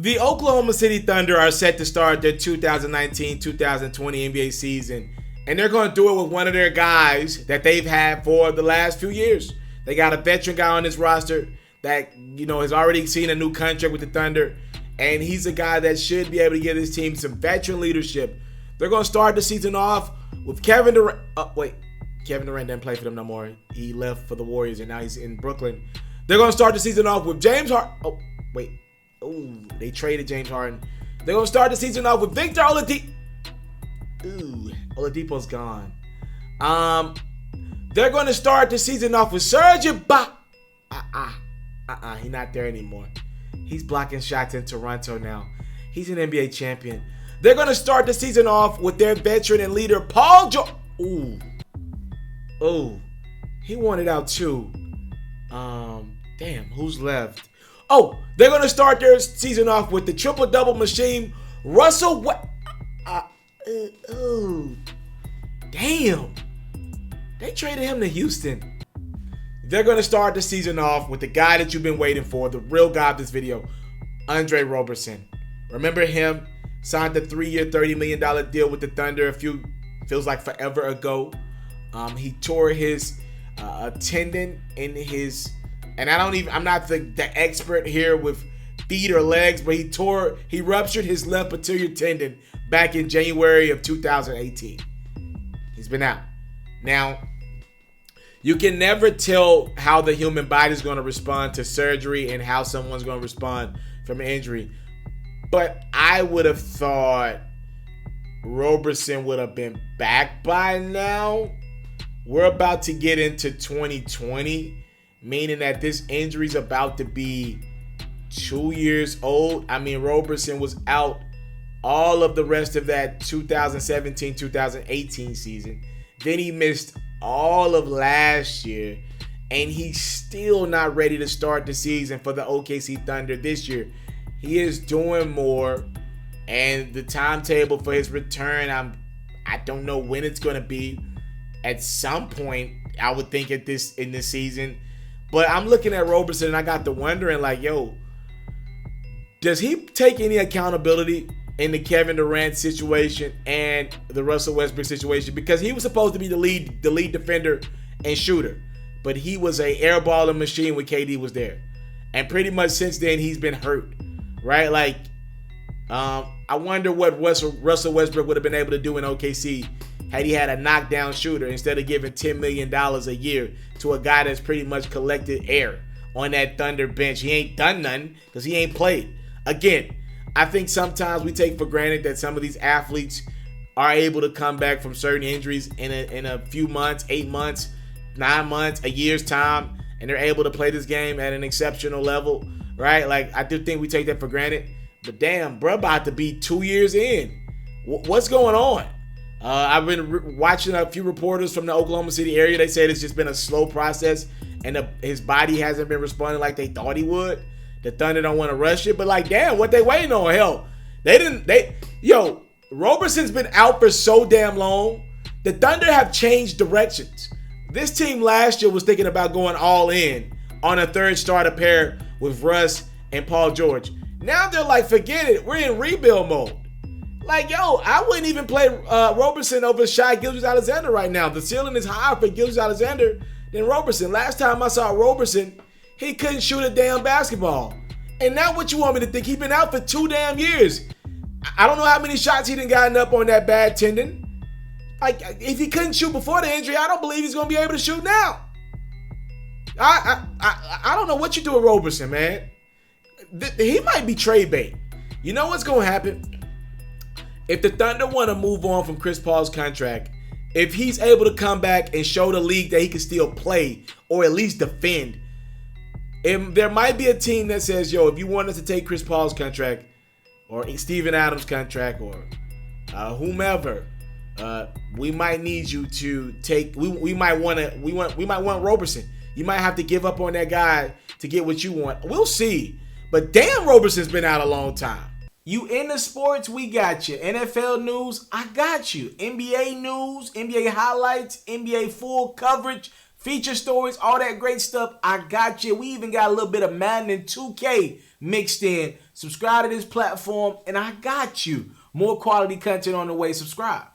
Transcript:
The Oklahoma City Thunder are set to start their 2019-2020 NBA season, and they're going to do it with one of their guys that they've had for the last few years. They got a veteran guy on this roster that, has already seen a new contract with the Thunder, and he's a guy that should be able to give his team some veteran leadership. They're going to start the season off with Kevin Durant. Kevin Durant doesn't play for them no more. He left for the Warriors, and now he's in Brooklyn. They're going to start the season off with James Harden. They traded James Harden. They're going to start the season off with Victor Oladipo. Oladipo's gone. They're going to start the season off with Serge Ibaka. He's not there anymore. He's blocking shots in Toronto now. He's an NBA champion. They're going to start the season off with their veteran and leader, Paul George. He wanted out too. Who's left? They're going to start their season off with the triple-double machine, Russell They traded him to Houston. They're going to start the season off with the guy that you've been waiting for, the real guy of this video, Andre Roberson. Remember him? Signed the 3-year, $30 million deal with the Thunder feels like forever ago. He tore his tendon in his, and I'm not the expert here with feet or legs, but he ruptured his left patellar tendon back in January of 2018. He's been out. Now, you can never tell how the human body is going to respond to surgery and how someone's going to respond from an injury. But I would have thought Roberson would have been back by now. We're about to get into 2020, meaning that this injury is about to be 2 years old. Roberson was out all of the rest of that 2017-2018 season. Then he missed all of last year, and he's still not ready to start the season for the OKC Thunder this year. He is doing more, and the timetable for his return, I don't know when it's going to be. At some point, I would think in this season. But I'm looking at Roberson, and I got to wondering, does he take any accountability in the Kevin Durant situation and the Russell Westbrook situation? Because he was supposed to be the lead defender and shooter, but he was a airballing machine when KD was there. And pretty much since then, he's been hurt, right? I wonder what Russell Westbrook would have been able to do in OKC had he had a knockdown shooter instead of giving $10 million a year to a guy that's pretty much collected air on that Thunder bench. He ain't done nothing because he ain't played. Again, I think sometimes we take for granted that some of these athletes are able to come back from certain injuries in a few months, 8 months, 9 months, a year's time, and they're able to play this game at an exceptional level, right? I do think we take that for granted. But damn, bro, about to be 2 years in. What's going on? I've been watching a few reporters from the Oklahoma City area. They said it's just been a slow process, and his body hasn't been responding like they thought he would. The Thunder don't want to rush it, but damn, what they waiting on? Hell, Roberson's been out for so damn long. The Thunder have changed directions. This team last year was thinking about going all in on a third starter pair with Russ and Paul George. Now they're like, forget it. We're in rebuild mode. I wouldn't even play Roberson over Shai Gilgeous-Alexander right now. The ceiling is higher for Gilgeous-Alexander than Roberson. Last time I saw Roberson, he couldn't shoot a damn basketball. And now what you want me to think? He's been out for 2 damn years. I don't know how many shots he done gotten up on that bad tendon. If he couldn't shoot before the injury, I don't believe he's going to be able to shoot now. I don't know what you do with Roberson, man. He might be trade bait. You know what's going to happen? If the Thunder want to move on from Chris Paul's contract, if he's able to come back and show the league that he can still play or at least defend, there might be a team that says, if you want us to take Chris Paul's contract or Steven Adams' contract or whomever, we might need you to take. We might want Roberson. You might have to give up on that guy to get what you want. We'll see. But damn, Roberson's been out a long time. You into sports? We got you. NFL news? I got you. NBA news, NBA highlights, NBA full coverage, feature stories, all that great stuff. I got you. We even got a little bit of Madden and 2K mixed in. Subscribe to this platform, and I got you. More quality content on the way. Subscribe.